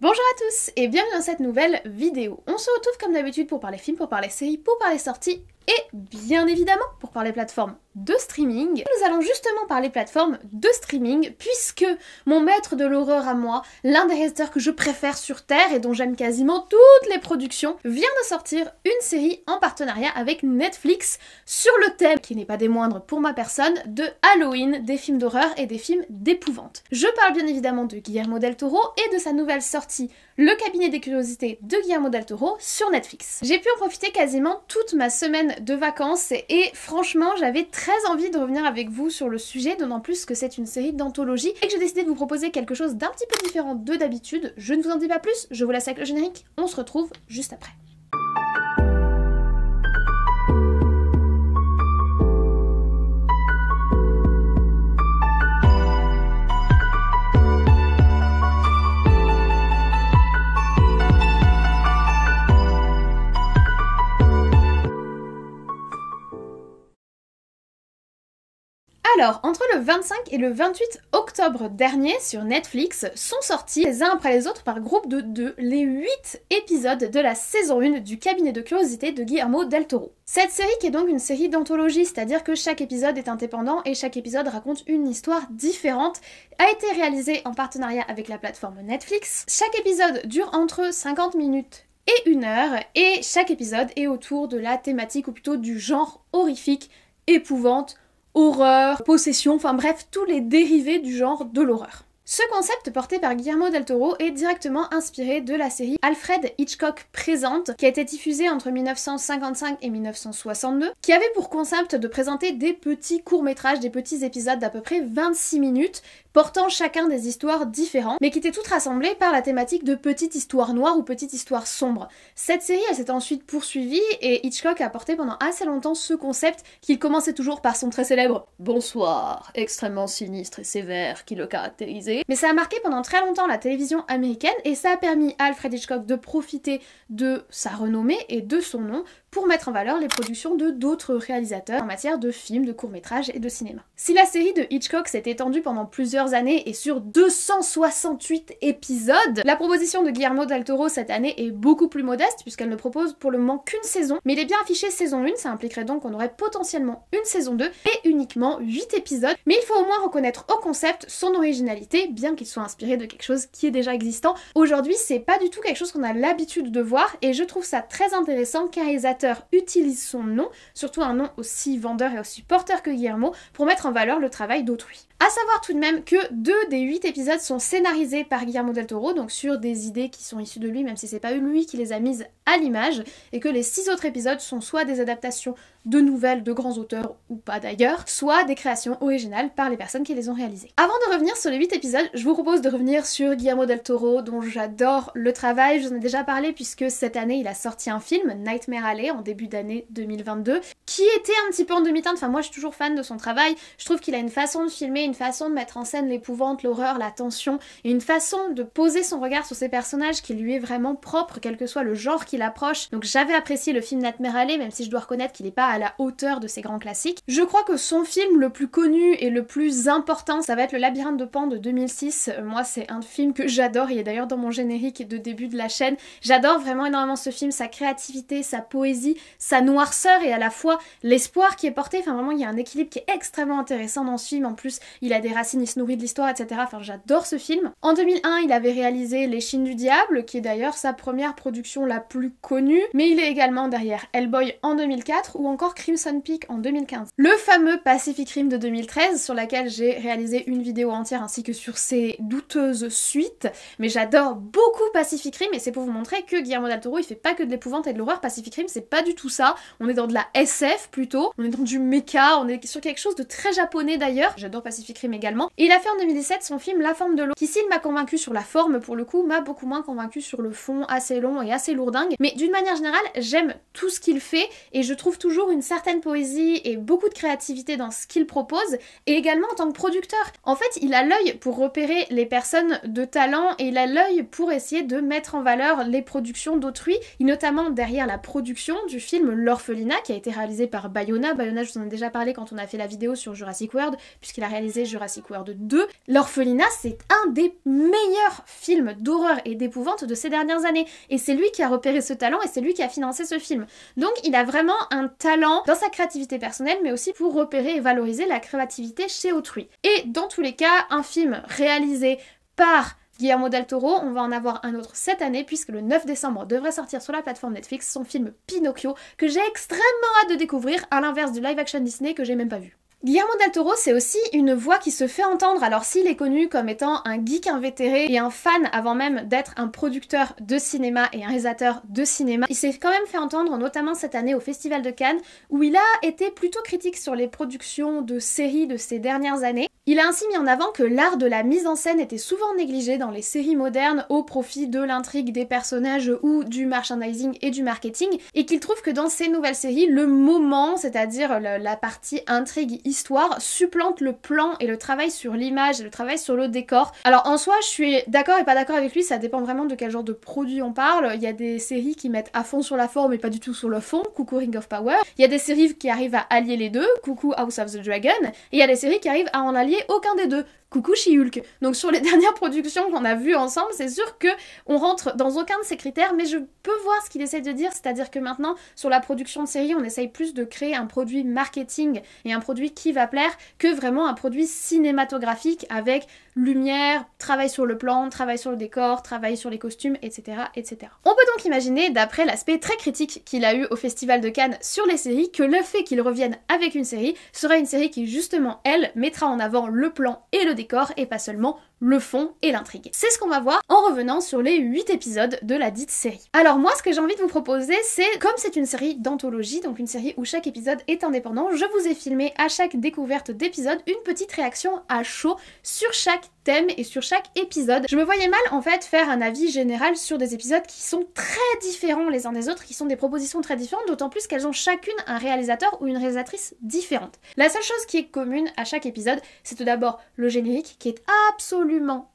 Bonjour à tous et bienvenue dans cette nouvelle vidéo. On se retrouve comme d'habitude pour parler films, pour parler séries, pour parler sorties et bien évidemment pour parler plateformes de streaming. Nous allons justement parler plateformes de streaming puisque mon maître de l'horreur à moi, l'un des réalisateurs que je préfère sur Terre et dont j'aime quasiment toutes les productions, vient de sortir une série en partenariat avec Netflix sur le thème, qui n'est pas des moindres pour ma personne, de Halloween, des films d'horreur et des films d'épouvante. Je parle bien évidemment de Guillermo del Toro et de sa nouvelle sortie, Le cabinet des curiosités de Guillermo del Toro sur Netflix. J'ai pu en profiter quasiment toute ma semaine de vacances et franchement j'avais très envie de revenir avec vous sur le sujet, d'autant plus que c'est une série d'anthologie et que j'ai décidé de vous proposer quelque chose d'un petit peu différent de d'habitude. Je ne vous en dis pas plus, je vous laisse avec le générique, on se retrouve juste après. Alors, entre le 25 et le 28 octobre dernier, sur Netflix, sont sortis les uns après les autres par groupe de 2 les 8 épisodes de la saison 1 du cabinet de curiosité de Guillermo del Toro. Cette série qui est donc une série d'anthologie, c'est-à-dire que chaque épisode est indépendant et chaque épisode raconte une histoire différente, a été réalisée en partenariat avec la plateforme Netflix. Chaque épisode dure entre 50 minutes et 1 heure et chaque épisode est autour de la thématique ou plutôt du genre horrifique, épouvante, horreur, possession, enfin bref, tous les dérivés du genre de l'horreur. Ce concept porté par Guillermo del Toro est directement inspiré de la série Alfred Hitchcock Présente, qui a été diffusée entre 1955 et 1962, qui avait pour concept de présenter des petits courts-métrages, des petits épisodes d'à peu près 26 minutes, portant chacun des histoires différentes, mais qui étaient toutes rassemblées par la thématique de petites histoires noires ou petites histoires sombres. Cette série, elle s'est ensuite poursuivie et Hitchcock a porté pendant assez longtemps ce concept qu'il commençait toujours par son très célèbre « Bonsoir », extrêmement sinistre et sévère qui le caractérisait. Mais ça a marqué pendant très longtemps la télévision américaine et ça a permis à Alfred Hitchcock de profiter de sa renommée et de son nom pour mettre en valeur les productions de d'autres réalisateurs en matière de films, de courts-métrages et de cinéma. Si la série de Hitchcock s'est étendue pendant plusieurs années et sur 268 épisodes, la proposition de Guillermo del Toro cette année est beaucoup plus modeste puisqu'elle ne propose pour le moment qu'une saison, mais il est bien affiché saison 1, ça impliquerait donc qu'on aurait potentiellement une saison 2 et uniquement 8 épisodes, mais il faut au moins reconnaître au concept son originalité, bien qu'il soit inspiré de quelque chose qui est déjà existant. Aujourd'hui, c'est pas du tout quelque chose qu'on a l'habitude de voir et je trouve ça très intéressant qu'un réalisateur utilise son nom, surtout un nom aussi vendeur et aussi porteur que Guillermo, pour mettre en valeur le travail d'autrui. À savoir tout de même que 2 des 8 épisodes sont scénarisés par Guillermo del Toro, donc sur des idées qui sont issues de lui, même si c'est pas lui qui les a mises à l'image, et que les 6 autres épisodes sont soit des adaptations de nouvelles de grands auteurs, ou pas d'ailleurs, soit des créations originales par les personnes qui les ont réalisées. Avant de revenir sur les 8 épisodes, je vous propose de revenir sur Guillermo del Toro, dont j'adore le travail, je vous en ai déjà parlé puisque cette année il a sorti un film, Nightmare Alley, en début d'année 2022, qui était un petit peu en demi-teinte, enfin moi je suis toujours fan de son travail, je trouve qu'il a une façon de filmer, une façon de mettre en scène l'épouvante, l'horreur, la tension, et une façon de poser son regard sur ses personnages qui lui est vraiment propre, quel que soit le genre qu'il approche. Donc j'avais apprécié le film Nightmare Alley, même si je dois reconnaître qu'il n'est pas à la hauteur de ses grands classiques. Je crois que son film le plus connu et le plus important, ça va être Le Labyrinthe de Pan de 2006. Moi c'est un film que j'adore, il est d'ailleurs dans mon générique de début de la chaîne. J'adore vraiment énormément ce film, sa créativité, sa poésie, sa noirceur et à la fois l'espoir qui est porté. Enfin vraiment il y a un équilibre qui est extrêmement intéressant dans ce film. En plus il a des racines, il se nourrit de l'histoire, etc. Enfin j'adore ce film. En 2001 il avait réalisé Les Chines du Diable, qui est d'ailleurs sa première production la plus connue, mais il est également derrière Hellboy en 2004 ou encore Crimson Peak en 2015. Le fameux Pacific Rim de 2013 sur laquelle j'ai réalisé une vidéo entière ainsi que sur ses douteuses suites, mais j'adore beaucoup Pacific Rim et c'est pour vous montrer que Guillermo del Toro il fait pas que de l'épouvante et de l'horreur. Pacific Rim c'est pas du tout ça, on est dans de la SF plutôt, on est dans du mecha, on est sur quelque chose de très japonais d'ailleurs, j'adore Pacific Rim également. Et il a fait en 2017 son film La Forme de l'eau, qui s'il m'a convaincu sur la forme pour le coup, m'a beaucoup moins convaincu sur le fond assez long et assez lourdingue, mais d'une manière générale j'aime tout ce qu'il fait et je trouve toujours une certaine poésie et beaucoup de créativité dans ce qu'il propose, et également en tant que producteur. En fait il a l'œil pour repérer les personnes de talent et il a l'œil pour essayer de mettre en valeur les productions d'autrui, et notamment derrière la production du film L'Orphelinat qui a été réalisé par Bayona. Bayona, je vous en ai déjà parlé quand on a fait la vidéo sur Jurassic World, puisqu'il a réalisé Jurassic World 2. L'Orphelinat, c'est un des meilleurs films d'horreur et d'épouvante de ces dernières années. Et c'est lui qui a repéré ce talent et c'est lui qui a financé ce film. Donc il a vraiment un talent dans sa créativité personnelle, mais aussi pour repérer et valoriser la créativité chez autrui. Et dans tous les cas, un film réalisé par Guillermo del Toro, on va en avoir un autre cette année puisque le 9 décembre devrait sortir sur la plateforme Netflix son film Pinocchio que j'ai extrêmement hâte de découvrir, à l'inverse du live action Disney que j'ai même pas vu. Guillermo del Toro, c'est aussi une voix qui se fait entendre. Alors s'il est connu comme étant un geek invétéré et un fan avant même d'être un producteur de cinéma et un réalisateur de cinéma, il s'est quand même fait entendre notamment cette année au Festival de Cannes où il a été plutôt critique sur les productions de séries de ces dernières années. Il a ainsi mis en avant que l'art de la mise en scène était souvent négligé dans les séries modernes au profit de l'intrigue des personnages ou du merchandising et du marketing, et qu'il trouve que dans ces nouvelles séries, le moment, c'est-à-dire la partie intrigue histoire, supplante le plan et le travail sur l'image et le travail sur le décor. Alors en soi, je suis d'accord et pas d'accord avec lui, ça dépend vraiment de quel genre de produit on parle. Il y a des séries qui mettent à fond sur la forme et pas du tout sur le fond, coucou Ring of Power. Il y a des séries qui arrivent à allier les deux, coucou House of the Dragon. Et il y a des séries qui arrivent à en allier aucun des deux. Coucou She-Hulk. Donc sur les dernières productions qu'on a vues ensemble, c'est sûr que on rentre dans aucun de ces critères, mais je peux voir ce qu'il essaie de dire, c'est-à-dire que maintenant, sur la production de séries, on essaye plus de créer un produit marketing et un produit qui va plaire que vraiment un produit cinématographique avec lumière, travail sur le plan, travail sur le décor, travail sur les costumes, etc., etc. On peut donc imaginer, d'après l'aspect très critique qu'il a eu au Festival de Cannes sur les séries, que le fait qu'il revienne avec une série sera une série qui, justement, elle, mettra en avant le plan et le décor et pas seulement le fond et l'intrigue. C'est ce qu'on va voir en revenant sur les 8 épisodes de la dite série. Alors moi, ce que j'ai envie de vous proposer, c'est, comme c'est une série d'anthologie, donc une série où chaque épisode est indépendant, je vous ai filmé à chaque découverte d'épisode une petite réaction à chaud sur chaque thème et sur chaque épisode. Je me voyais mal en fait faire un avis général sur des épisodes qui sont très différents les uns des autres, qui sont des propositions très différentes, d'autant plus qu'elles ont chacune un réalisateur ou une réalisatrice différente. La seule chose qui est commune à chaque épisode, c'est tout d'abord le générique qui est absolument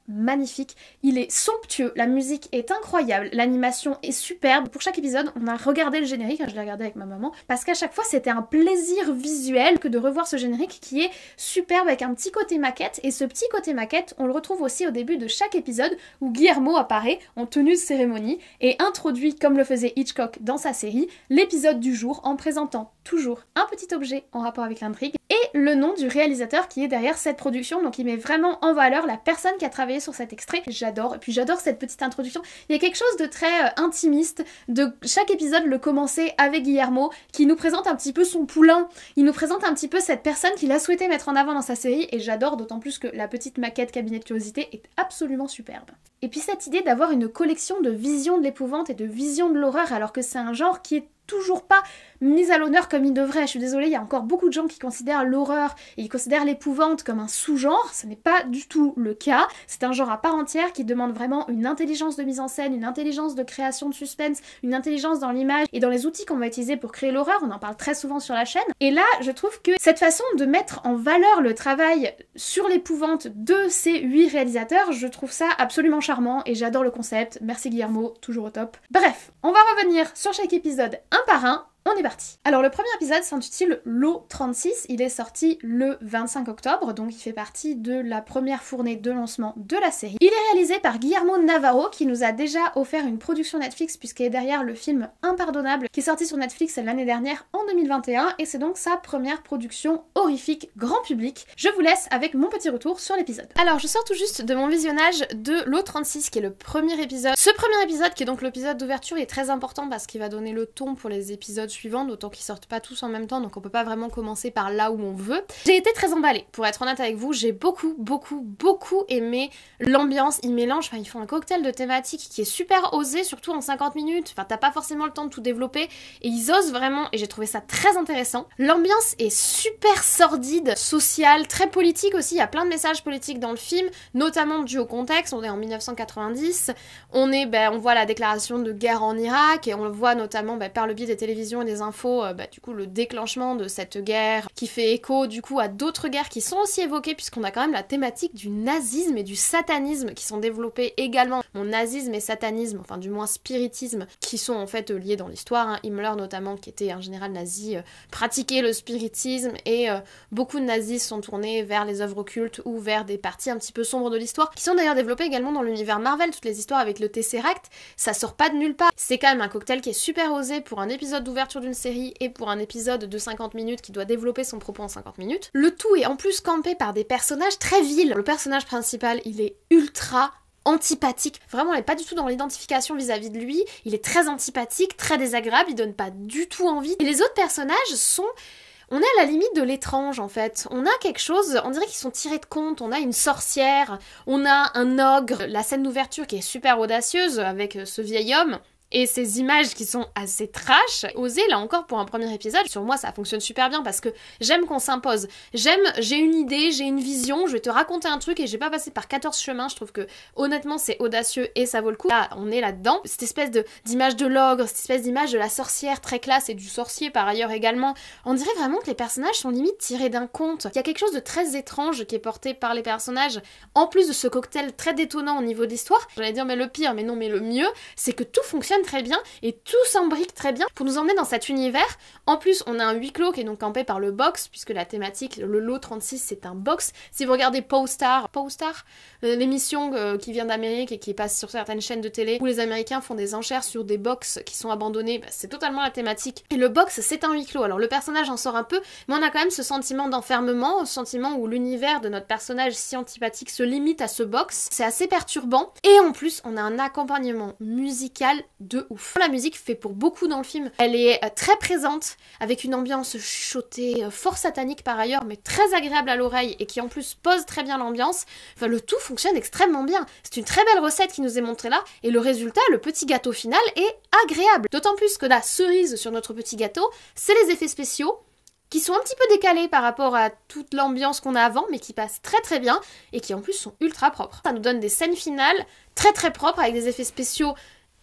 magnifique, il est somptueux, la musique est incroyable, l'animation est superbe. Pour chaque épisode, on a regardé le générique, je l'ai regardé avec ma maman, parce qu'à chaque fois c'était un plaisir visuel que de revoir ce générique qui est superbe avec un petit côté maquette, et ce petit côté maquette, on le retrouve aussi au début de chaque épisode où Guillermo apparaît en tenue de cérémonie et introduit, comme le faisait Hitchcock dans sa série, l'épisode du jour en présentant toujours un petit objet en rapport avec l'intrigue et le nom du réalisateur qui est derrière cette production, donc il met vraiment en valeur la personne qui a travaillé sur cet extrait. J'adore, et puis j'adore cette petite introduction. Il y a quelque chose de très intimiste de chaque épisode, le commencer avec Guillermo qui nous présente un petit peu son poulain, il nous présente un petit peu cette personne qu'il a souhaité mettre en avant dans sa série, et j'adore d'autant plus que la petite maquette cabinet de curiosité est absolument superbe. Et puis cette idée d'avoir une collection de visions de l'épouvante et de visions de l'horreur alors que c'est un genre qui est toujours pas mise à l'honneur comme il devrait. Je suis désolée, il y a encore beaucoup de gens qui considèrent l'horreur et qui considèrent l'épouvante comme un sous-genre. Ce n'est pas du tout le cas. C'est un genre à part entière qui demande vraiment une intelligence de mise en scène, une intelligence de création de suspense, une intelligence dans l'image et dans les outils qu'on va utiliser pour créer l'horreur. On en parle très souvent sur la chaîne. Et là, je trouve que cette façon de mettre en valeur le travail sur l'épouvante de ces 8 réalisateurs, je trouve ça absolument charmant et j'adore le concept. Merci Guillermo, toujours au top. Bref, on va revenir sur chaque épisode un par un. On est parti. Alors le premier épisode s'intitule l'O36, il est sorti le 25 octobre, donc il fait partie de la première fournée de lancement de la série. Il est réalisé par Guillermo Navarro qui nous a déjà offert une production Netflix puisqu'il est derrière le film Impardonnable qui est sorti sur Netflix l'année dernière en 2021 et c'est donc sa première production horrifique grand public. Je vous laisse avec mon petit retour sur l'épisode. Alors je sors tout juste de mon visionnage de l'O36 qui est le premier épisode. Ce premier épisode qui est donc l'épisode d'ouverture est très important parce qu'il va donner le ton pour les épisodes suivants, d'autant qu'ils sortent pas tous en même temps, donc on peut pas vraiment commencer par là où on veut. J'ai été très emballée, pour être honnête avec vous, j'ai beaucoup aimé l'ambiance, ils mélangent, enfin ils font un cocktail de thématiques qui est super osé, surtout en 50 minutes, enfin t'as pas forcément le temps de tout développer, et ils osent vraiment, et j'ai trouvé ça très intéressant. L'ambiance est super sordide, sociale, très politique aussi, il y a plein de messages politiques dans le film, notamment dû au contexte, on est en 1990, on voit la déclaration de guerre en Irak, et on le voit notamment par le biais des télévisions et des infos, du coup le déclenchement de cette guerre qui fait écho du coup à d'autres guerres qui sont aussi évoquées, puisqu'on a quand même la thématique du nazisme et du satanisme qui sont développés également. Bon, nazisme et satanisme, enfin du moins spiritisme, qui sont en fait liés dans l'histoire, hein. Himmler notamment, qui était un général nazi, pratiquait le spiritisme, et beaucoup de nazis sont tournés vers les œuvres occultes ou vers des parties un petit peu sombres de l'histoire, qui sont d'ailleurs développées également dans l'univers Marvel. Toutes les histoires avec le Tesseract, ça sort pas de nulle part. C'est quand même un cocktail qui est super osé pour un épisode d'ouverture d'une série et pour un épisode de 50 minutes qui doit développer son propos en 50 minutes. Le tout est en plus campé par des personnages très vils. Le personnage principal, il est ultra antipathique. Vraiment, on n'est pas du tout dans l'identification vis-à-vis de lui. Il est très antipathique, très désagréable, il donne pas du tout envie. Et les autres personnages sont... On est à la limite de l'étrange en fait. On a quelque chose, on dirait qu'ils sont tirés de conte. On a une sorcière, on a un ogre. La scène d'ouverture qui est super audacieuse avec ce vieil homme. Et ces images qui sont assez trash, osées là encore pour un premier épisode, sur moi ça fonctionne super bien parce que j'aime qu'on s'impose. J'ai une idée, j'ai une vision, je vais te raconter un truc et j'ai pas passé par 14 chemins, je trouve que honnêtement c'est audacieux et ça vaut le coup. Là, on est là-dedans. Cette espèce d'image de l'ogre, cette espèce d'image de la sorcière très classe et du sorcier par ailleurs également, on dirait vraiment que les personnages sont limite tirés d'un conte. Il y a quelque chose de très étrange qui est porté par les personnages, en plus de ce cocktail très détonnant au niveau de l'histoire. J'allais dire mais le pire, mais non mais le mieux, c'est que tout fonctionne très bien et tout s'embrique très bien pour nous emmener dans cet univers. En plus, on a un huis clos qui est donc campé par le box, puisque la thématique, le lot 36, c'est un box. Si vous regardez Powstar, l'émission qui vient d'Amérique et qui passe sur certaines chaînes de télé, où les Américains font des enchères sur des box qui sont abandonnés, c'est totalement la thématique. Et le box, c'est un huis clos. Alors le personnage en sort un peu, mais on a quand même ce sentiment d'enfermement, ce sentiment où l'univers de notre personnage si antipathique se limite à ce box. C'est assez perturbant. Et en plus, on a un accompagnement musical de ouf. La musique fait pour beaucoup dans le film. Elle est très présente, avec une ambiance chuchotée, fort satanique par ailleurs, mais très agréable à l'oreille et qui en plus pose très bien l'ambiance. Enfin, le tout fonctionne extrêmement bien. C'est une très belle recette qui nous est montrée là, et le résultat, le petit gâteau final, est agréable. D'autant plus que la cerise sur notre petit gâteau, c'est les effets spéciaux, qui sont un petit peu décalés par rapport à toute l'ambiance qu'on a avant, mais qui passent très très bien, et qui en plus sont ultra propres. Ça nous donne des scènes finales très très propres, avec des effets spéciaux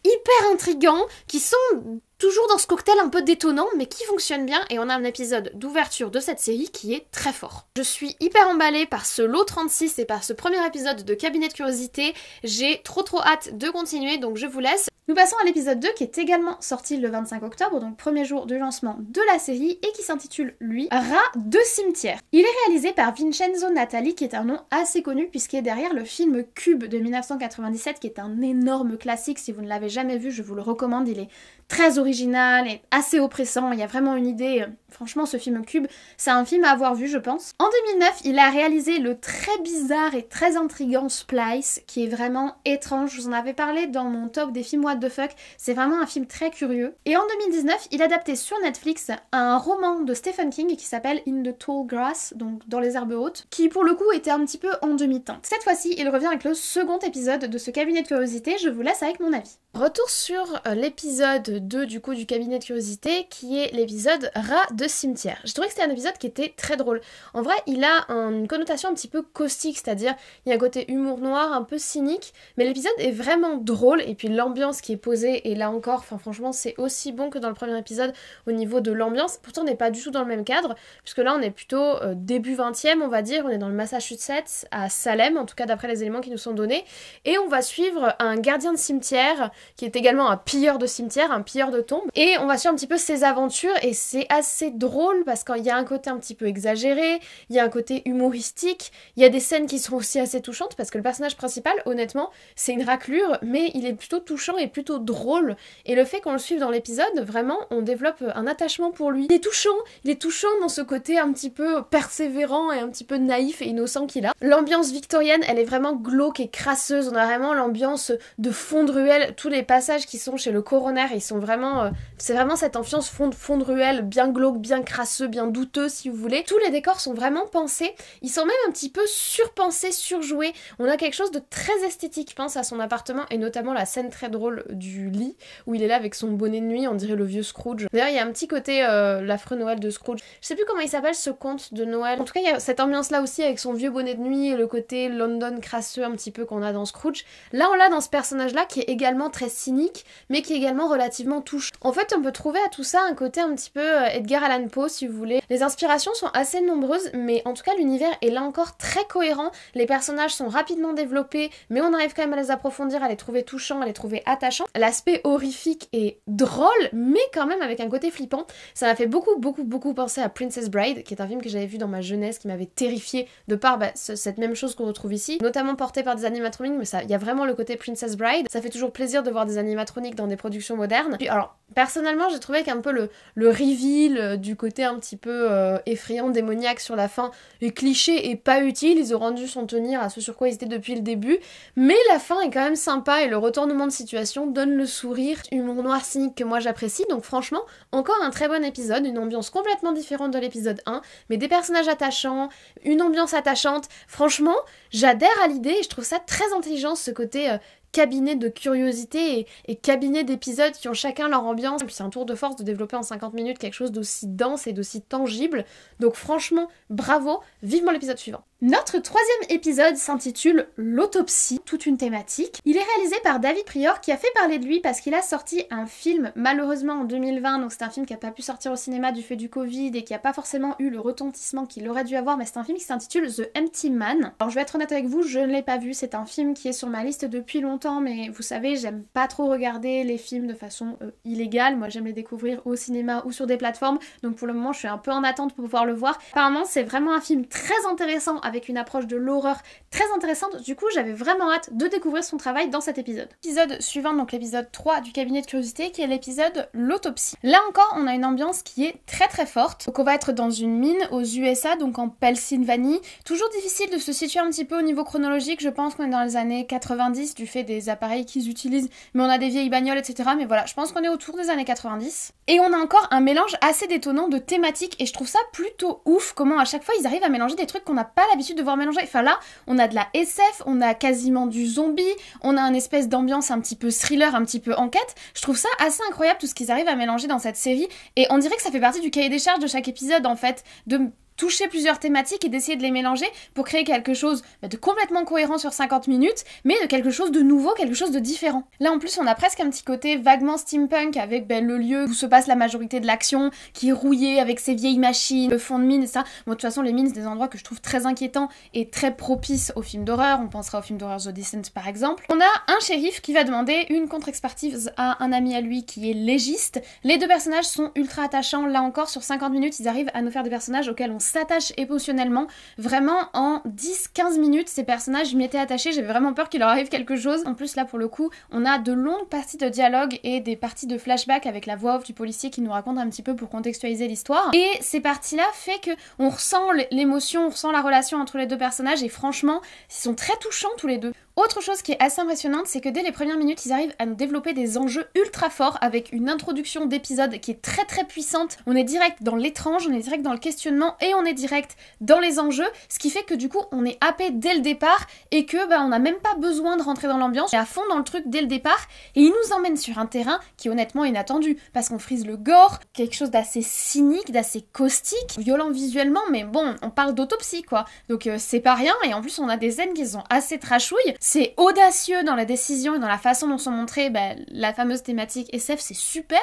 hyper intrigants, qui sont toujours dans ce cocktail un peu détonnant, mais qui fonctionne bien, et on a un épisode d'ouverture de cette série qui est très fort. Je suis hyper emballée par ce lot 36 et par ce premier épisode de Cabinet de Curiosité. J'ai trop hâte de continuer, donc je vous laisse. Nous passons à l'épisode 2 qui est également sorti le 25 octobre, donc premier jour du lancement de la série, et qui s'intitule, lui, Rat de cimetière. Il est réalisé par Vincenzo Natali, qui est un nom assez connu puisqu'il est derrière le film Cube de 1997, qui est un énorme classique. Si vous ne l'avez jamais vu, je vous le recommande, il est très original et assez oppressant, il y a vraiment une idée. Franchement, ce film Cube, c'est un film à avoir vu, je pense. En 2009, il a réalisé le très bizarre et très intriguant Splice, qui est vraiment étrange. Je vous en avais parlé dans mon top des films what the fuck. C'est vraiment un film très curieux. Et en 2019, il a adapté sur Netflix un roman de Stephen King qui s'appelle In the Tall Grass, donc dans les herbes hautes, qui pour le coup était un petit peu en demi-teinte. Cette fois-ci, il revient avec le second épisode de ce cabinet de curiosité. Je vous laisse avec mon avis. Retour sur l'épisode 2 du coup du cabinet de curiosité, qui est l'épisode Rat de cimetière. J'ai trouvé que c'était un épisode qui était très drôle. En vrai, il a une connotation un petit peu caustique, c'est-à-dire il y a un côté humour noir, un peu cynique, mais l'épisode est vraiment drôle, et puis l'ambiance qui est posée, et là encore, franchement, c'est aussi bon que dans le premier épisode au niveau de l'ambiance. Pourtant, on n'est pas du tout dans le même cadre, puisque là, on est plutôt début 20e, on va dire, on est dans le Massachusetts, à Salem, en tout cas d'après les éléments qui nous sont donnés, et on va suivre un gardien de cimetière, qui est également un pilleur de cimetière, un pilleur de tombes, et on va suivre un petit peu ses aventures, et c'est assez drôle parce qu'il y a un côté un petit peu exagéré, il y a un côté humoristique, il y a des scènes qui sont aussi assez touchantes parce que le personnage principal, honnêtement, c'est une raclure, mais il est plutôt touchant et plutôt drôle, et le fait qu'on le suive dans l'épisode, vraiment, on développe un attachement pour lui. Il est touchant dans ce côté un petit peu persévérant et un petit peu naïf et innocent qu'il a. L'ambiance victorienne, elle est vraiment glauque et crasseuse, on a vraiment l'ambiance de fond de ruelle, tous les passages qui sont chez le coroner, ils sont vraiment, c'est vraiment cette ambiance fond de ruelle, bien glauque, bien crasseux, bien douteux si vous voulez. Tous les décors sont vraiment pensés, ils sont même un petit peu surpensés, surjoués. On a quelque chose de très esthétique, je pense à son appartement, et notamment la scène très drôle du lit, où il est là avec son bonnet de nuit, on dirait le vieux Scrooge. D'ailleurs, il y a un petit côté l'affreux Noël de Scrooge. Je sais plus comment il s'appelle ce conte de Noël. En tout cas, il y a cette ambiance là aussi avec son vieux bonnet de nuit et le côté London crasseux un petit peu qu'on a dans Scrooge. Là, on l'a dans ce personnage là qui est également très cynique, mais qui est également relativement touchant. En fait, on peut trouver à tout ça un côté un petit peu Edgar Allan Poe, si vous voulez. Les inspirations sont assez nombreuses, mais en tout cas, l'univers est là encore très cohérent. Les personnages sont rapidement développés, mais on arrive quand même à les approfondir, à les trouver touchants, à les trouver attachants. L'aspect horrifique est drôle, mais quand même avec un côté flippant. Ça m'a fait beaucoup penser à Princess Bride, qui est un film que j'avais vu dans ma jeunesse, qui m'avait terrifiée de par cette même chose qu'on retrouve ici, notamment porté par des animatroniques, mais il y a vraiment le côté Princess Bride. Ça fait toujours plaisir de voir des animatroniques dans des productions modernes. Puis alors, personnellement, j'ai trouvé qu'un peu le reveal du côté un petit peu effrayant, démoniaque sur la fin est cliché et pas utile. Ils auraient dû s'en tenir à ce sur quoi ils étaient depuis le début. Mais la fin est quand même sympa et le retournement de situation donne le sourire, humour noir cynique que moi j'apprécie. Donc franchement, encore un très bon épisode, une ambiance complètement différente de l'épisode 1, mais des personnages attachants, une ambiance attachante. Franchement, j'adhère à l'idée et je trouve ça très intelligent, ce côté cabinet de curiosité et cabinet d'épisodes qui ont chacun leur ambiance. Et puis c'est un tour de force de développer en 50 minutes quelque chose d'aussi dense et d'aussi tangible. Donc franchement, bravo, vivement l'épisode suivant. Notre troisième épisode s'intitule L'autopsie, toute une thématique. Il est réalisé par David Prior qui a fait parler de lui parce qu'il a sorti un film malheureusement en 2020, donc c'est un film qui n'a pas pu sortir au cinéma du fait du Covid et qui n'a pas forcément eu le retentissement qu'il aurait dû avoir, mais c'est un film qui s'intitule The Empty Man. Alors je vais être honnête avec vous, je ne l'ai pas vu, c'est un film qui est sur ma liste depuis longtemps, mais vous savez, j'aime pas trop regarder les films de façon illégale, moi j'aime les découvrir au cinéma ou sur des plateformes, donc pour le moment je suis un peu en attente pour pouvoir le voir. Apparemment c'est vraiment un film très intéressant avec une approche de l'horreur très intéressante, du coup j'avais vraiment hâte de découvrir son travail dans cet épisode. Épisode suivant, donc l'épisode 3 du cabinet de curiosité, qui est l'épisode L'autopsie. Là encore on a une ambiance qui est très forte, donc on va être dans une mine aux USA, donc en Pennsylvanie. Toujours difficile de se situer un petit peu au niveau chronologique, je pense qu'on est dans les années 90 du fait des appareils qu'ils utilisent, mais on a des vieilles bagnoles etc, mais voilà, je pense qu'on est autour des années 90. Et on a encore un mélange assez détonnant de thématiques et je trouve ça plutôt ouf comment à chaque fois ils arrivent à mélanger des trucs qu'on n'a pas l'habitude de voir mélanger. Enfin là, on a de la SF, on a quasiment du zombie, on a une espèce d'ambiance un petit peu thriller, un petit peu enquête. Je trouve ça assez incroyable tout ce qu'ils arrivent à mélanger dans cette série et on dirait que ça fait partie du cahier des charges de chaque épisode en fait, de toucher plusieurs thématiques et d'essayer de les mélanger pour créer quelque chose de complètement cohérent sur 50 minutes, mais de quelque chose de nouveau, quelque chose de différent. Là en plus on a presque un petit côté vaguement steampunk avec le lieu où se passe la majorité de l'action, qui est rouillé avec ses vieilles machines, le fond de mine et ça. Bon, de toute façon les mines c'est des endroits que je trouve très inquiétants et très propices aux films d'horreur, on pensera au film d'horreur The Descent par exemple. On a un shérif qui va demander une contre-expertise à un ami à lui qui est légiste. Les deux personnages sont ultra attachants, là encore sur 50 minutes ils arrivent à nous faire des personnages auxquels on s'attache émotionnellement. Vraiment en 10-15 minutes ces personnages je m'y étais attachée, j'avais vraiment peur qu'il leur arrive quelque chose. En plus là pour le coup on a de longues parties de dialogue et des parties de flashback avec la voix off du policier qui nous raconte un petit peu pour contextualiser l'histoire, et ces parties là fait que on ressent l'émotion, on ressent la relation entre les deux personnages et franchement ils sont très touchants tous les deux. Autre chose qui est assez impressionnante, c'est que dès les premières minutes, ils arrivent à nous développer des enjeux ultra forts avec une introduction d'épisode qui est très puissante. On est direct dans l'étrange, on est direct dans le questionnement et on est direct dans les enjeux, ce qui fait que du coup, on est happé dès le départ et que on n'a même pas besoin de rentrer dans l'ambiance, on est à fond dans le truc dès le départ et il nous emmène sur un terrain qui est honnêtement inattendu parce qu'on frise le gore, quelque chose d'assez cynique, d'assez caustique, violent visuellement, mais bon, on parle d'autopsie quoi, donc c'est pas rien et en plus on a des scènes qui sont assez trashouilles. C'est audacieux dans la décision et dans la façon dont sont montrées la fameuse thématique SF, c'est super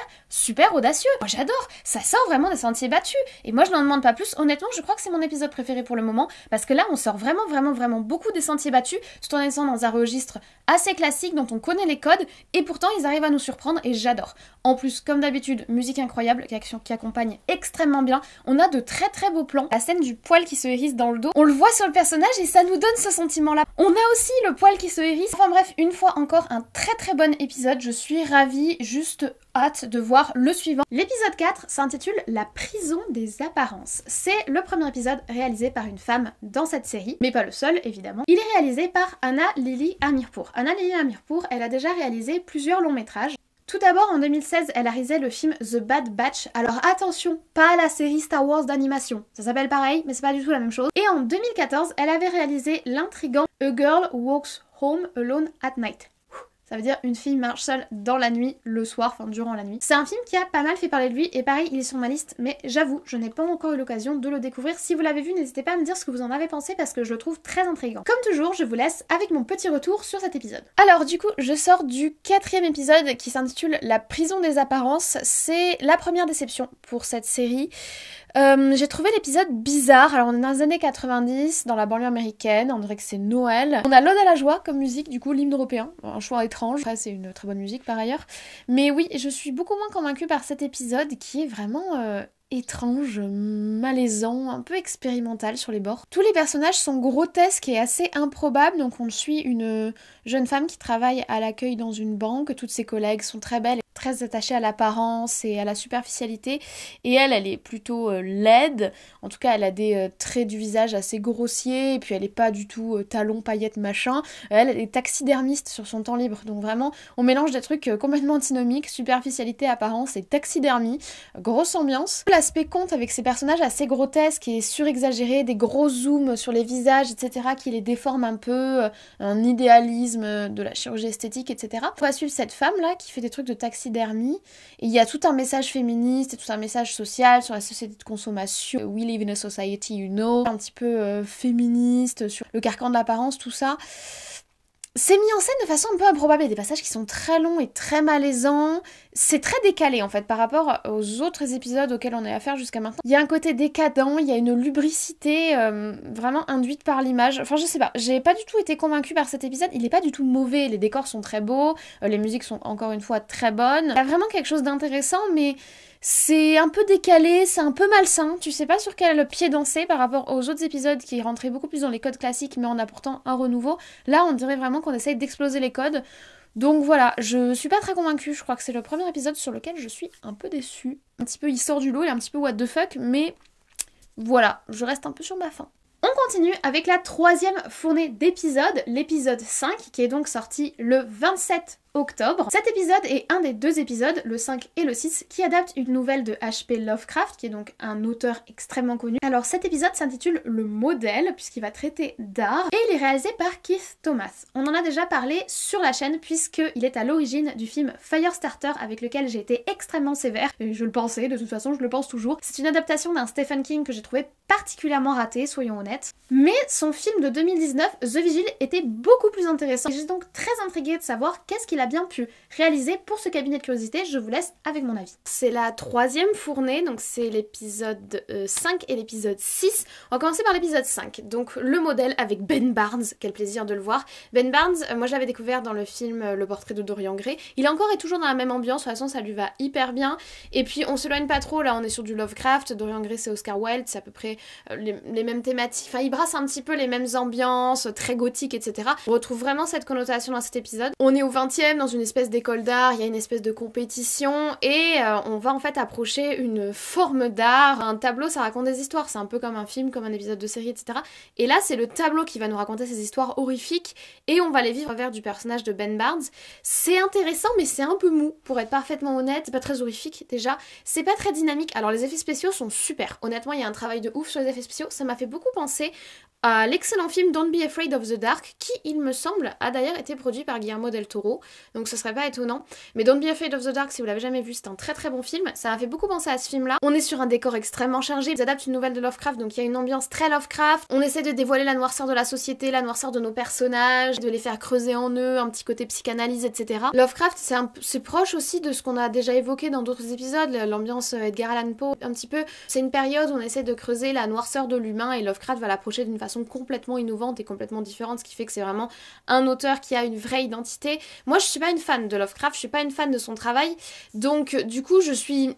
audacieux. Moi j'adore, ça sort vraiment des sentiers battus. Et moi je n'en demande pas plus, honnêtement je crois que c'est mon épisode préféré pour le moment, parce que là on sort vraiment beaucoup des sentiers battus, tout en étant dans un registre assez classique dont on connaît les codes, et pourtant ils arrivent à nous surprendre et j'adore. En plus, comme d'habitude, musique incroyable qui accompagne extrêmement bien, on a de très beaux plans. La scène du poil qui se hérisse dans le dos, on le voit sur le personnage et ça nous donne ce sentiment là. On a aussi le poil qui se hérisse. Enfin bref, une fois encore, un très bon épisode. Je suis ravie, juste hâte de voir le suivant. L'épisode 4 s'intitule La prison des apparences. C'est le premier épisode réalisé par une femme dans cette série, mais pas le seul évidemment. Il est réalisé par Anna Lily Amirpour. Anna Lily Amirpour, elle a déjà réalisé plusieurs longs métrages. Tout d'abord, en 2016, elle a réalisé le film The Bad Batch. Alors attention, pas la série Star Wars d'animation. Ça s'appelle pareil, mais c'est pas du tout la même chose. Et en 2014, elle avait réalisé l'intrigant A Girl Walks Home Alone at Night. Ça veut dire une fille marche seule dans la nuit, le soir, enfin durant la nuit. C'est un film qui a pas mal fait parler de lui et pareil il est sur ma liste mais j'avoue je n'ai pas encore eu l'occasion de le découvrir. Si vous l'avez vu n'hésitez pas à me dire ce que vous en avez pensé parce que je le trouve très intriguant. Comme toujours je vous laisse avec mon petit retour sur cet épisode. Alors du coup je sors du 4e épisode qui s'intitule La prison des apparences. C'est la première déception pour cette série. J'ai trouvé l'épisode bizarre. Alors on est dans les années 90, dans la banlieue américaine, on dirait que c'est Noël. On a l'Ode à la joie comme musique, du coup l'hymne européen, un choix étrange. Après c'est une très bonne musique par ailleurs. Mais oui, je suis beaucoup moins convaincue par cet épisode qui est vraiment étrange, malaisant, un peu expérimental sur les bords. Tous les personnages sont grotesques et assez improbables, donc on suit une jeune femme qui travaille à l'accueil dans une banque, toutes ses collègues sont très belles, très attachées à l'apparence et à la superficialité, et elle est plutôt laide, en tout cas elle a des traits du visage assez grossiers, et puis elle est pas du tout talons, paillettes, machin, elle est taxidermiste sur son temps libre, donc vraiment on mélange des trucs complètement antinomiques, superficialité, apparence et taxidermie, grosse ambiance. L'aspect conte avec ces personnages assez grotesques et surexagérés, des gros zooms sur les visages, etc. qui les déforment un peu, un idéalisme de la chirurgie esthétique, etc. On va suivre cette femme-là qui fait des trucs de taxidermie, et il y a tout un message féministe et tout un message social sur la société de consommation. We live in a society, you know, un petit peu féministe, sur le carcan de l'apparence, tout ça. C'est mis en scène de façon un peu improbable, il y a des passages qui sont très longs et très malaisants. C'est très décalé en fait par rapport aux autres épisodes auxquels on a affaire jusqu'à maintenant. Il y a un côté décadent, il y a une lubricité vraiment induite par l'image. Enfin je sais pas, j'ai pas du tout été convaincue par cet épisode, il est pas du tout mauvais, les décors sont très beaux, les musiques sont encore une fois très bonnes. Il y a vraiment quelque chose d'intéressant mais c'est un peu décalé, c'est un peu malsain, tu sais pas sur quel pied danser par rapport aux autres épisodes qui rentraient beaucoup plus dans les codes classiques mais en apportant un renouveau. Là on dirait vraiment qu'on essaye d'exploser les codes. Donc voilà, je suis pas très convaincue, je crois que c'est le premier épisode sur lequel je suis un peu déçue. Un petit peu il sort du lot, il est un petit peu what the fuck, mais voilà, je reste un peu sur ma faim. On continue avec la 3e fournée d'épisodes, l'épisode 5, qui est donc sorti le 27 octobre. Cet épisode est un des 2 épisodes, le 5 et le 6, qui adaptent une nouvelle de H.P. Lovecraft, qui est donc un auteur extrêmement connu. Alors cet épisode s'intitule Le Modèle, puisqu'il va traiter d'art, et il est réalisé par Keith Thomas. On en a déjà parlé sur la chaîne, puisqu'il est à l'origine du film Firestarter, avec lequel j'ai été extrêmement sévère, et je le pensais, de toute façon je le pense toujours. C'est une adaptation d'un Stephen King que j'ai trouvé particulièrement raté, soyons honnêtes. Mais son film de 2019, The Vigil, était beaucoup plus intéressant. J'ai donc très intriguée de savoir qu'est-ce qu'il a bien pu réaliser pour ce cabinet de curiosité. Je vous laisse avec mon avis. C'est la 3e fournée, donc c'est l'épisode 5 et l'épisode 6. On va commencer par l'épisode 5. Donc le modèle avec Ben Barnes, quel plaisir de le voir. Ben Barnes, moi je l'avais découvert dans le film Le Portrait de Dorian Gray. Il est encore et toujours dans la même ambiance, de toute façon ça lui va hyper bien. Et puis on s'éloigne pas trop, là on est sur du Lovecraft, Dorian Gray c'est Oscar Wilde, c'est à peu près les mêmes thématiques, enfin il brasse un petit peu les mêmes ambiances, très gothiques, etc. On retrouve vraiment cette connotation dans cet épisode. On est au 20e, dans une espèce d'école d'art, il y a une espèce de compétition, et on va en fait approcher une forme d'art. Un tableau, ça raconte des histoires, c'est un peu comme un film, comme un épisode de série, etc. Et là, c'est le tableau qui va nous raconter ces histoires horrifiques, et on va les vivre au travers du personnage de Ben Barnes. C'est intéressant, mais c'est un peu mou, pour être parfaitement honnête. C'est pas très horrifique, déjà. C'est pas très dynamique. Alors, les effets spéciaux sont super. Honnêtement, il y a un travail de ouf sur les effets spéciaux. Ça m'a fait beaucoup penser à l'excellent film Don't Be Afraid of the Dark, qui, il me semble, a d'ailleurs été produit par Guillermo del Toro, donc ce serait pas étonnant. Mais Don't Be Afraid of the Dark, si vous l'avez jamais vu, c'est un très très bon film. Ça m'a fait beaucoup penser à ce film-là. On est sur un décor extrêmement chargé, ils adaptent une nouvelle de Lovecraft, donc il y a une ambiance très Lovecraft. On essaie de dévoiler la noirceur de la société, la noirceur de nos personnages, de les faire creuser en eux, un petit côté psychanalyse, etc. Lovecraft, c'est proche aussi de ce qu'on a déjà évoqué dans d'autres épisodes, l'ambiance Edgar Allan Poe, un petit peu. C'est une période où on essaie de creuser la noirceur de l'humain, et Lovecraft va l'approcher d'une façon complètement innovante et complètement différente, ce qui fait que c'est vraiment un auteur qui a une vraie identité. Moi je suis pas une fan de Lovecraft, je suis pas une fan de son travail, donc du coup je suis...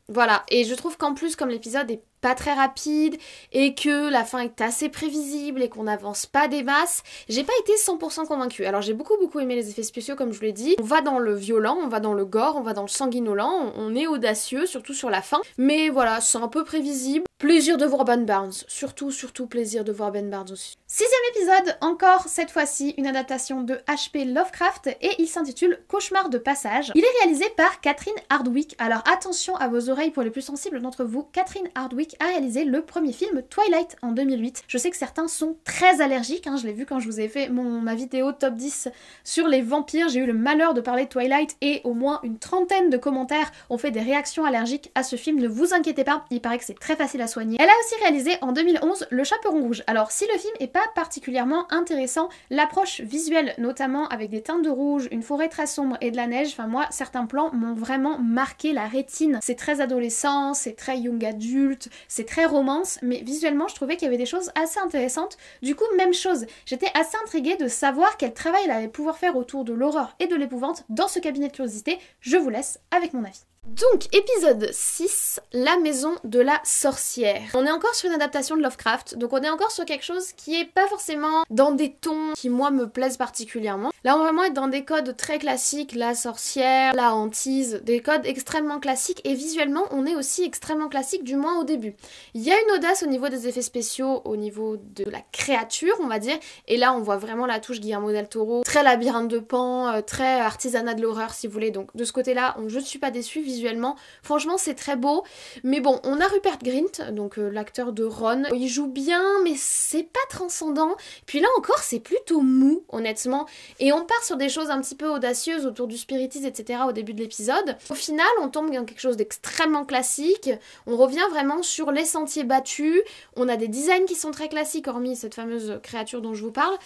voilà, et je trouve qu'en plus, comme l'épisode est pas très rapide et que la fin est assez prévisible et qu'on n'avance pas des masses, j'ai pas été 100% convaincue. Alors j'ai beaucoup aimé les effets spéciaux, comme je vous l'ai dit. On va dans le violent, on va dans le gore, on va dans le sanguinolent, on est audacieux, surtout sur la fin. Mais voilà, c'est un peu prévisible. Plaisir de voir Ben Barnes, surtout plaisir de voir Ben Barnes aussi. 6e épisode, encore cette fois-ci, une adaptation de H.P. Lovecraft, et il s'intitule Cauchemar de passage. Il est réalisé par Catherine Hardwicke, alors attention à vos oreilles oreilles pour les plus sensibles d'entre vous, Catherine Hardwicke a réalisé le premier film Twilight en 2008. Je sais que certains sont très allergiques, je l'ai vu quand je vous ai fait ma vidéo top 10 sur les vampires, j'ai eu le malheur de parler de Twilight et au moins une trentaine de commentaires ont fait des réactions allergiques à ce film, ne vous inquiétez pas, il paraît que c'est très facile à soigner. Elle a aussi réalisé en 2011 Le Chaperon Rouge. Alors si le film est pas particulièrement intéressant, l'approche visuelle, notamment avec des teintes de rouge, une forêt très sombre et de la neige, enfin moi certains plans m'ont vraiment marqué la rétine. C'est très adolescent, c'est très young adulte, c'est très romance, mais visuellement je trouvais qu'il y avait des choses assez intéressantes. Du coup même chose, j'étais assez intriguée de savoir quel travail elle allait pouvoir faire autour de l'horreur et de l'épouvante dans ce cabinet de curiosité. Je vous laisse avec mon avis. Donc, épisode 6, la maison de la sorcière. On est encore sur une adaptation de Lovecraft, donc on est encore sur quelque chose qui est pas forcément dans des tons qui moi me plaisent particulièrement. Là on va vraiment être dans des codes très classiques, la sorcière, la hantise, des codes extrêmement classiques et visuellement on est aussi extrêmement classique, du moins au début. Il y a une audace au niveau des effets spéciaux, au niveau de la créature on va dire, et là on voit vraiment la touche Guillermo del Toro, très labyrinthe de Pan, très artisanat de l'horreur si vous voulez, donc de ce côté-là je ne suis pas déçue visuellement, franchement c'est très beau, mais bon on a Rupert Grint, donc l'acteur de Ron, il joue bien mais c'est pas transcendant, puis là encore c'est plutôt mou honnêtement, et on part sur des choses un petit peu audacieuses autour du spiritisme etc. au début de l'épisode. Au final on tombe dans quelque chose d'extrêmement classique, on revient vraiment sur les sentiers battus, on a des designs qui sont très classiques hormis cette fameuse créature dont je vous parle.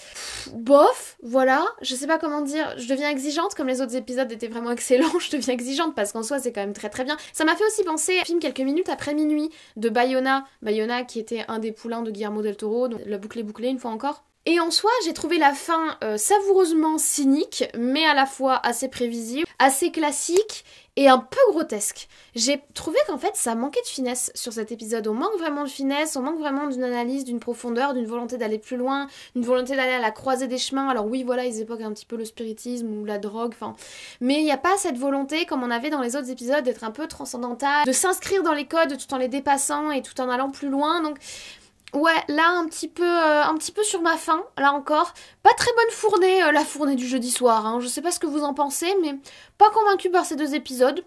Bof, voilà, je sais pas comment dire, je deviens exigeante comme les autres épisodes étaient vraiment excellents, je deviens exigeante parce qu'en soi c'est quand même très très bien. Ça m'a fait aussi penser au film Quelques minutes après minuit de Bayona qui était un des poulains de Guillermo del Toro, donc la boucle est bouclée une fois encore. Et en soi, j'ai trouvé la fin savoureusement cynique, mais à la fois assez prévisible, assez classique et un peu grotesque. J'ai trouvé qu'en fait, ça manquait de finesse sur cet épisode. On manque vraiment de finesse, on manque vraiment d'une analyse, d'une profondeur, d'une volonté d'aller plus loin, d'une volonté d'aller à la croisée des chemins. Alors oui, voilà, ils évoquent un petit peu le spiritisme ou la drogue, enfin... Mais il n'y a pas cette volonté, comme on avait dans les autres épisodes, d'être un peu transcendantal, de s'inscrire dans les codes tout en les dépassant et tout en allant plus loin, donc... Ouais, là un petit peu sur ma faim, là encore. Pas très bonne fournée, la fournée du jeudi soir, Je sais pas ce que vous en pensez, mais pas convaincue par ces deux épisodes.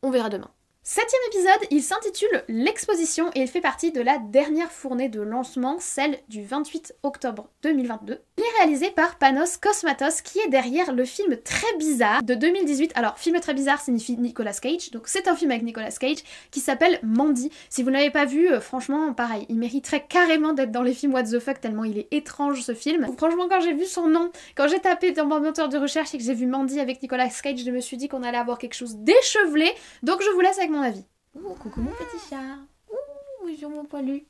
On verra demain. Septième épisode, il s'intitule L'exposition et il fait partie de la dernière fournée de lancement, celle du 28 octobre 2022. Il est réalisé par Panos Cosmatos qui est derrière le film très bizarre de 2018. Alors, film très bizarre signifie Nicolas Cage, donc c'est un film avec Nicolas Cage qui s'appelle Mandy. Si vous ne l'avez pas vu, franchement, pareil, il mériterait carrément d'être dans les films What the fuck tellement il est étrange ce film. Franchement, quand j'ai vu son nom, quand j'ai tapé dans mon moteur de recherche et que j'ai vu Mandy avec Nicolas Cage, je me suis dit qu'on allait avoir quelque chose d'échevelé, donc je vous laisse avec mon avis. Ouh, coucou mon petit chat. Ouh, sur mon poilu.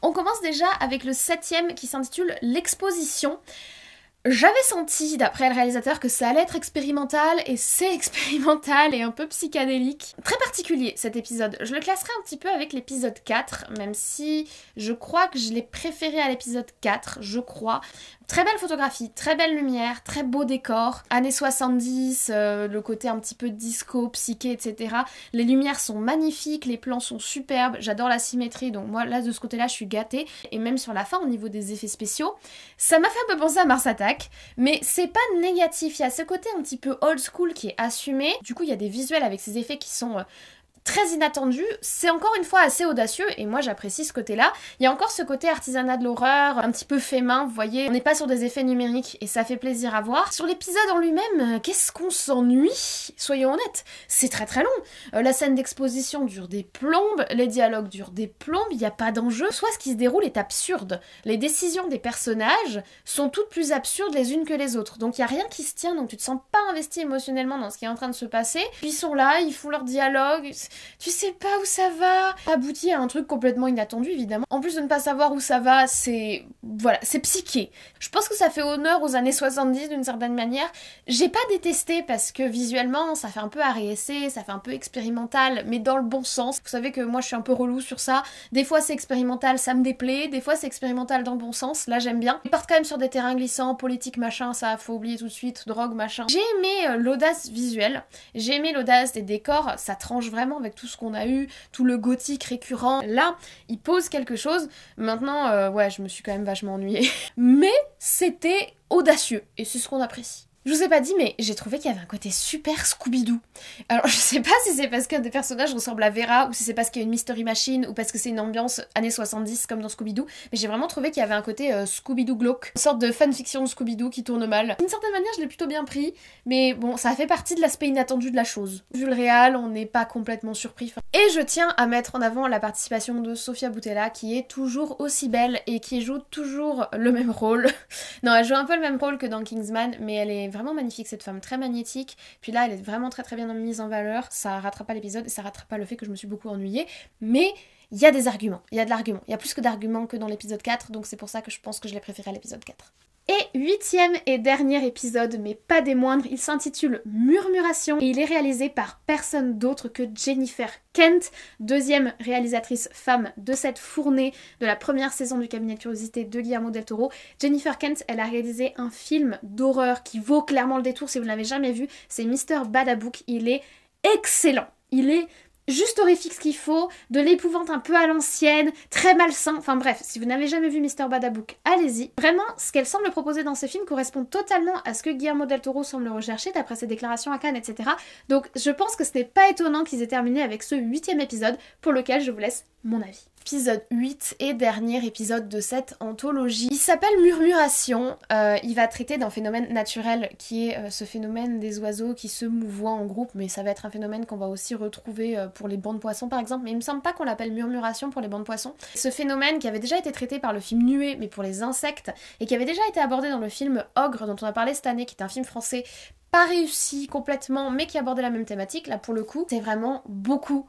On commence déjà avec le 7e qui s'intitule L'exposition. J'avais senti, d'après le réalisateur, que ça allait être expérimental, et c'est expérimental et un peu psychédélique. Très particulier cet épisode. Je le classerai un petit peu avec l'épisode 4, même si je crois que je l'ai préféré à l'épisode 4, je crois. Très belle photographie, très belle lumière, très beau décor, années 70, le côté un petit peu disco, psyché, etc. Les lumières sont magnifiques, les plans sont superbes, j'adore la symétrie, donc moi là de ce côté-là je suis gâtée. Et même sur la fin, au niveau des effets spéciaux, ça m'a fait un peu penser à Mars Attack, mais c'est pas négatif, il y a ce côté un petit peu old school qui est assumé. Du coup il y a des visuels avec ces effets qui sont... très inattendu, c'est encore une fois assez audacieux et moi j'apprécie ce côté-là. Il y a encore ce côté artisanat de l'horreur, un petit peu fait main, vous voyez, on n'est pas sur des effets numériques et ça fait plaisir à voir. Sur l'épisode en lui-même, qu'est-ce qu'on s'ennuie? Soyons honnêtes, c'est très très long. La scène d'exposition dure des plombes, les dialogues durent des plombes, il n'y a pas d'enjeu. Soit ce qui se déroule est absurde. Les décisions des personnages sont toutes plus absurdes les unes que les autres, donc il n'y a rien qui se tient, donc tu te sens pas investi émotionnellement dans ce qui est en train de se passer. Puis ils sont là, ils font leur dialogue... Tu sais pas où ça va, aboutit à un truc complètement inattendu évidemment. En plus de ne pas savoir où ça va, c'est... voilà, c'est psyché. Je pense que ça fait honneur aux années 70 d'une certaine manière. J'ai pas détesté parce que visuellement ça fait un peu ARSC, ça fait un peu expérimental, mais dans le bon sens. Vous savez que moi je suis un peu relou sur ça. Des fois c'est expérimental, ça me déplaît, des fois c'est expérimental dans le bon sens, là j'aime bien. Ils partent quand même sur des terrains glissants, politique machin, ça faut oublier tout de suite, drogue machin. J'ai aimé l'audace visuelle, j'ai aimé l'audace des décors, ça tranche vraiment avec tout ce qu'on a eu, tout le gothique récurrent. Là, il pose quelque chose. Maintenant, ouais, je me suis quand même vachement ennuyée. Mais c'était audacieux, et c'est ce qu'on apprécie. Je vous ai pas dit, mais j'ai trouvé qu'il y avait un côté super Scooby-Doo. Alors, je sais pas si c'est parce qu'un des personnages ressemble à Vera, ou si c'est parce qu'il y a une Mystery Machine, ou parce que c'est une ambiance années 70 comme dans Scooby-Doo, mais j'ai vraiment trouvé qu'il y avait un côté Scooby-Doo glauque, une sorte de fanfiction de Scooby-Doo qui tourne mal. D'une certaine manière, je l'ai plutôt bien pris, mais bon, ça fait partie de l'aspect inattendu de la chose. Vu le réal, on n'est pas complètement surpris. Et je tiens à mettre en avant la participation de Sofia Boutella, qui est toujours aussi belle et qui joue toujours le même rôle. Non, elle joue un peu le même rôle que dans Kingsman, mais elle est vraiment magnifique, cette femme, très magnétique. Puis là, elle est vraiment très bien mise en valeur. Ça rattrape pas l'épisode et ça rattrape pas le fait que je me suis beaucoup ennuyée. Mais il y a des arguments, il y a de l'argument. Il y a plus que d'arguments que dans l'épisode 4, donc c'est pour ça que je pense que je l'ai préféré à l'épisode 4. Et 8e et dernier épisode, mais pas des moindres, il s'intitule Murmuration et il est réalisé par personne d'autre que Jennifer Kent, deuxième réalisatrice femme de cette fournée de la première saison du Cabinet de Curiosité de Guillermo del Toro. Jennifer Kent, elle a réalisé un film d'horreur qui vaut clairement le détour si vous ne l'avez jamais vu, c'est Mr. Badabouk, il est excellent, il est juste horrifique ce qu'il faut, de l'épouvante un peu à l'ancienne, très malsain, enfin bref, si vous n'avez jamais vu Mr. Badabouk, allez-y. Vraiment, ce qu'elle semble proposer dans ce film correspond totalement à ce que Guillermo del Toro semble rechercher d'après ses déclarations à Cannes, etc. Donc je pense que ce n'est pas étonnant qu'ils aient terminé avec ce 8e épisode, pour lequel je vous laisse mon avis. Épisode 8 et dernier épisode de cette anthologie. Il s'appelle Murmuration. Il va traiter d'un phénomène naturel qui est ce phénomène des oiseaux qui se mouvoient en groupe, mais ça va être un phénomène qu'on va aussi retrouver pour les bancs de poissons par exemple, mais il me semble pas qu'on l'appelle murmuration pour les bancs de poissons. Ce phénomène qui avait déjà été traité par le film Nuée, mais pour les insectes, et qui avait déjà été abordé dans le film Ogre dont on a parlé cette année, qui est un film français pas réussi complètement, mais qui abordait la même thématique. Là pour le coup, c'est vraiment beaucoup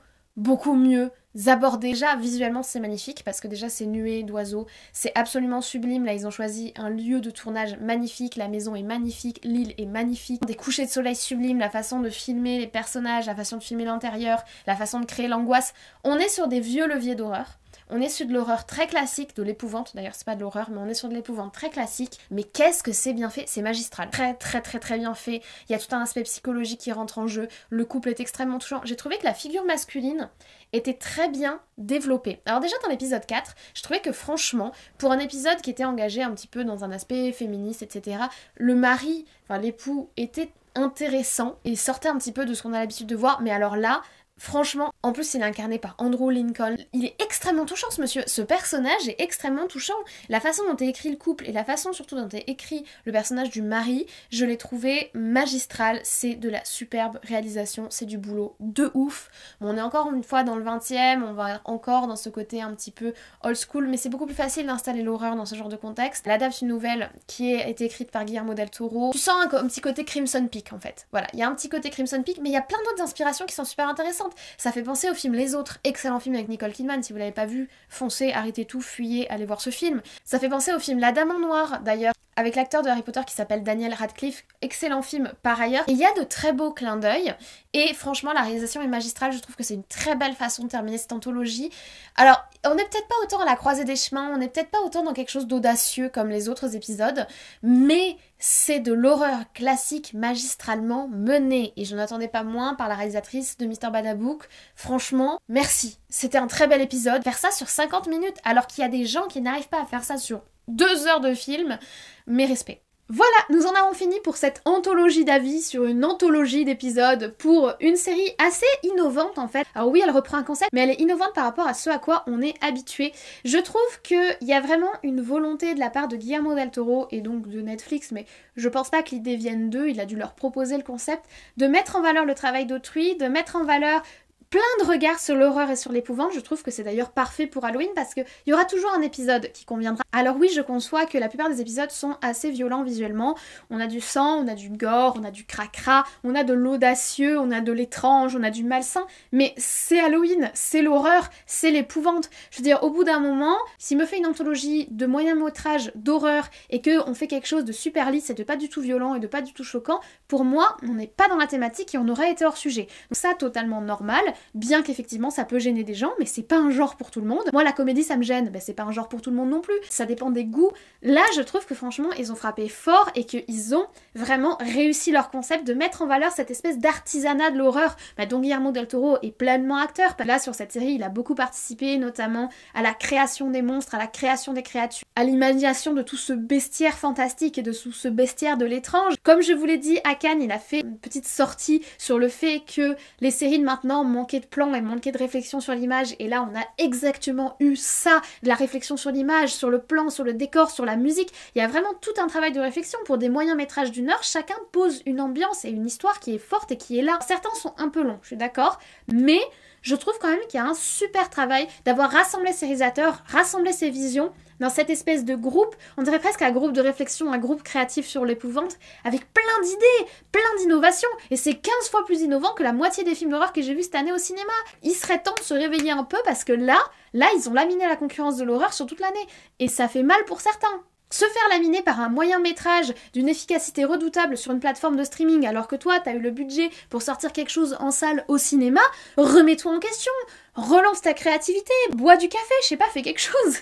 mieux abordé. Déjà visuellement c'est magnifique parce que déjà c'est nuées d'oiseaux, c'est absolument sublime. Là ils ont choisi un lieu de tournage magnifique, la maison est magnifique, l'île est magnifique, des couchers de soleil sublimes, la façon de filmer les personnages, la façon de filmer l'intérieur, la façon de créer l'angoisse. On est sur des vieux leviers d'horreur. On est sur de l'horreur très classique, de l'épouvante, d'ailleurs c'est pas de l'horreur, mais on est sur de l'épouvante très classique. Mais qu'est-ce que c'est bien fait, c'est magistral. Très bien fait, il y a tout un aspect psychologique qui rentre en jeu, le couple est extrêmement touchant. J'ai trouvé que la figure masculine était très bien développée. Alors déjà dans l'épisode 4, je trouvais que franchement, pour un épisode qui était engagé un petit peu dans un aspect féministe, etc., le mari, enfin l'époux, était intéressant et sortait un petit peu de ce qu'on a l'habitude de voir, mais alors là, franchement, en plus il est incarné par Andrew Lincoln, il est extrêmement touchant ce monsieur, ce personnage est extrêmement touchant. La façon dont est écrit le couple et la façon surtout dont est écrit le personnage du mari, je l'ai trouvé magistral, c'est de la superbe réalisation, c'est du boulot de ouf. Bon, on est encore une fois dans le 20e, on va encore dans ce côté un petit peu old school, mais c'est beaucoup plus facile d'installer l'horreur dans ce genre de contexte. L'adapte une nouvelle qui a été écrite par Guillermo del Toro, tu sens un petit côté Crimson Peak en fait, voilà, il y a un petit côté Crimson Peak, mais il y a plein d'autres inspirations qui sont super intéressantes. Ça fait penser au film Les Autres, excellent film avec Nicole Kidman, si vous l'avez pas vu, foncez, arrêtez tout, fuyez, allez voir ce film. Ça fait penser au film La Dame en Noir, d'ailleurs, avec l'acteur de Harry Potter qui s'appelle Daniel Radcliffe, excellent film par ailleurs. Et il y a de très beaux clins d'œil, et franchement la réalisation est magistrale, je trouve que c'est une très belle façon de terminer cette anthologie. Alors, on n'est peut-être pas autant à la croisée des chemins, on n'est peut-être pas autant dans quelque chose d'audacieux comme les autres épisodes, mais c'est de l'horreur classique magistralement menée, et je n'attendais pas moins par la réalisatrice de Mr. Badabouk. Franchement, merci. C'était un très bel épisode. Faire ça sur 50 minutes, alors qu'il y a des gens qui n'arrivent pas à faire ça sur 2 heures de film, mes respects. Voilà, nous en avons fini pour cette anthologie d'avis sur une anthologie d'épisodes pour une série assez innovante en fait. Alors oui, elle reprend un concept, mais elle est innovante par rapport à ce à quoi on est habitué. Je trouve qu'il y a vraiment une volonté de la part de Guillermo del Toro et donc de Netflix, mais je pense pas que l'idée vienne d'eux, il a dû leur proposer le concept, de mettre en valeur le travail d'autrui, de mettre en valeur plein de regards sur l'horreur et sur l'épouvante. Je trouve que c'est d'ailleurs parfait pour Halloween parce qu'il y aura toujours un épisode qui conviendra. Alors oui, je conçois que la plupart des épisodes sont assez violents visuellement. On a du sang, on a du gore, on a du cracra, on a de l'audacieux, on a de l'étrange, on a du malsain, mais c'est Halloween, c'est l'horreur, c'est l'épouvante. Je veux dire, au bout d'un moment, s'il me fait une anthologie de moyen métrage d'horreur et qu'on fait quelque chose de super lisse et de pas du tout violent et de pas du tout choquant, pour moi, on n'est pas dans la thématique et on aurait été hors sujet. Donc ça, totalement normal. bien qu'effectivement ça peut gêner des gens, mais c'est pas un genre pour tout le monde. Moi la comédie ça me gêne, ben c'est pas un genre pour tout le monde non plus, ça dépend des goûts. Là je trouve que franchement ils ont frappé fort et qu'ils ont vraiment réussi leur concept de mettre en valeur cette espèce d'artisanat de l'horreur, dont Guillermo del Toro est pleinement acteur. Là sur cette série il a beaucoup participé, notamment à la création des monstres, à la création des créatures, à l'imagination de tout ce bestiaire fantastique et de tout ce bestiaire de l'étrange. Comme je vous l'ai dit, à Cannes, il a fait une petite sortie sur le fait que les séries de maintenant manquaient de plan et manquaient de réflexion sur l'image, et là on a exactement eu ça, de la réflexion sur l'image, sur le plan, sur le décor, sur la musique. Il y a vraiment tout un travail de réflexion. Pour des moyens métrages d'1 heure, chacun pose une ambiance et une histoire qui est forte et qui est là. Certains sont un peu longs, je suis d'accord, mais je trouve quand même qu'il y a un super travail d'avoir rassemblé ces réalisateurs, rassemblé ces visions dans cette espèce de groupe, on dirait presque un groupe de réflexion, un groupe créatif sur l'épouvante, avec plein d'idées, plein d'innovations, et c'est 15 fois plus innovant que la moitié des films d'horreur que j'ai vus cette année au cinéma. Il serait temps de se réveiller un peu parce que là, ils ont laminé la concurrence de l'horreur sur toute l'année, et ça fait mal pour certains. Se faire laminer par un moyen métrage d'une efficacité redoutable sur une plateforme de streaming alors que toi t'as eu le budget pour sortir quelque chose en salle au cinéma, remets-toi en question, relance ta créativité, bois du café, je sais pas, fais quelque chose.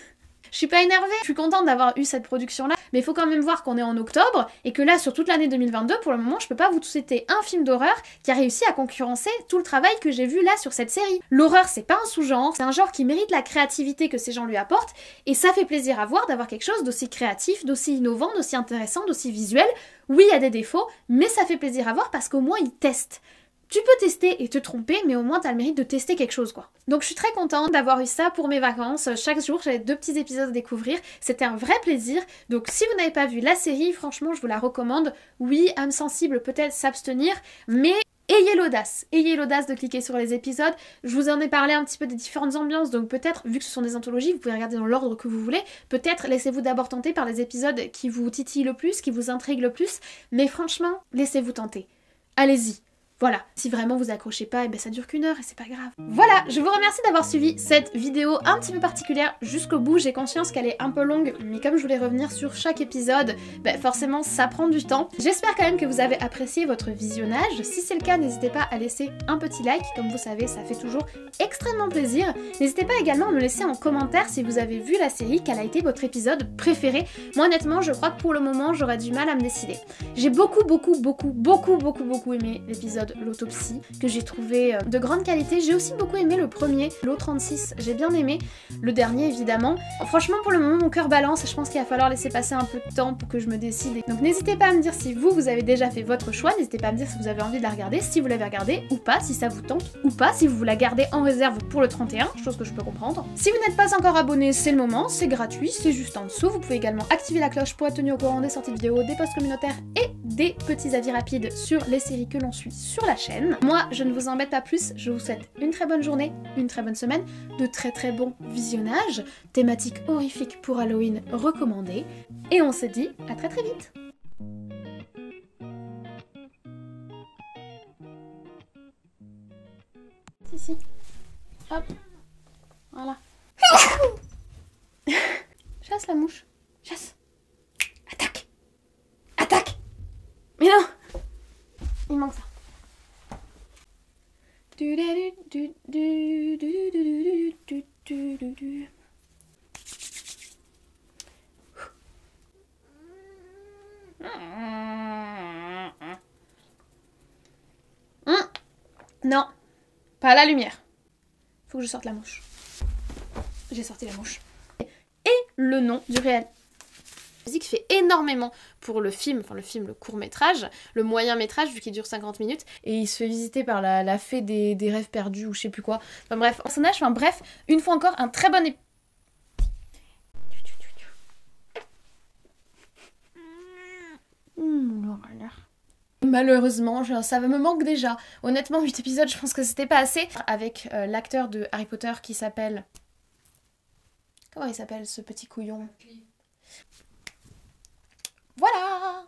Je suis pas énervée, je suis contente d'avoir eu cette production-là, mais il faut quand même voir qu'on est en octobre, et que là, sur toute l'année 2022, pour le moment, je peux pas vous citer un film d'horreur qui a réussi à concurrencer tout le travail que j'ai vu là sur cette série. L'horreur, c'est pas un sous-genre, c'est un genre qui mérite la créativité que ces gens lui apportent, et ça fait plaisir à voir d'avoir quelque chose d'aussi créatif, d'aussi innovant, d'aussi intéressant, d'aussi visuel. Oui, il y a des défauts, mais ça fait plaisir à voir parce qu'au moins, ils testent. Tu peux tester et te tromper, mais au moins t'as le mérite de tester quelque chose, quoi. Donc je suis très contente d'avoir eu ça pour mes vacances. Chaque jour j'avais 2 petits épisodes à découvrir, c'était un vrai plaisir. Donc si vous n'avez pas vu la série, franchement je vous la recommande. Oui, âme sensible, peut-être s'abstenir, mais ayez l'audace de cliquer sur les épisodes. Je vous en ai parlé un petit peu des différentes ambiances, donc peut-être, vu que ce sont des anthologies, vous pouvez regarder dans l'ordre que vous voulez, peut-être laissez-vous d'abord tenter par les épisodes qui vous titillent le plus, qui vous intriguent le plus, mais franchement, laissez-vous tenter. Allez-y. Voilà, si vraiment vous accrochez pas, et ben ça dure qu'1 heure et c'est pas grave. Voilà, je vous remercie d'avoir suivi cette vidéo un petit peu particulière jusqu'au bout. J'ai conscience qu'elle est un peu longue, mais comme je voulais revenir sur chaque épisode, ben forcément ça prend du temps. J'espère quand même que vous avez apprécié votre visionnage. Si c'est le cas, n'hésitez pas à laisser un petit like. Comme vous savez, ça fait toujours extrêmement plaisir. N'hésitez pas également à me laisser en commentaire si vous avez vu la série, quel a été votre épisode préféré. Moi honnêtement, je crois que pour le moment, j'aurais du mal à me décider. J'ai beaucoup aimé l'épisode L'autopsie, que j'ai trouvé de grande qualité. J'ai aussi beaucoup aimé le premier, l'O36, j'ai bien aimé. Le dernier, évidemment. Franchement, pour le moment, mon cœur balance et je pense qu'il va falloir laisser passer un peu de temps pour que je me décide. Donc n'hésitez pas à me dire si vous avez déjà fait votre choix, n'hésitez pas à me dire si vous avez envie de la regarder, si vous l'avez regardée ou pas, si ça vous tente ou pas, si vous la gardez en réserve pour le 31, chose que je peux comprendre. Si vous n'êtes pas encore abonné, c'est le moment, c'est gratuit, c'est juste en dessous. Vous pouvez également activer la cloche pour être tenu au courant des sorties de vidéos, des posts communautaires et des petits avis rapides sur les séries que l'on suit sur la chaîne. Moi, je ne vous embête pas plus, je vous souhaite une très bonne journée, une très bonne semaine, de très bons visionnages, thématique horrifique pour Halloween recommandée, et on se dit à très vite. Si. Hop. Voilà. Chasse la mouche. Chasse. Attaque. Attaque. Mais non. Il manque ça. Non, pas la lumière. Faut que je sorte la mouche. J'ai sorti la mouche. Et le nom du réel. La musique fait énormément pour le film, le court-métrage, le moyen-métrage vu qu'il dure 50 minutes, et il se fait visiter par la fée des rêves perdus ou je sais plus quoi. Enfin bref, personnage, bref, une fois encore, un très bon Malheureusement, ça me manque déjà. Honnêtement, 8 épisodes, je pense que c'était pas assez. Avec l'acteur de Harry Potter qui s'appelle... Comment il s'appelle ce petit couillon ? Voilà.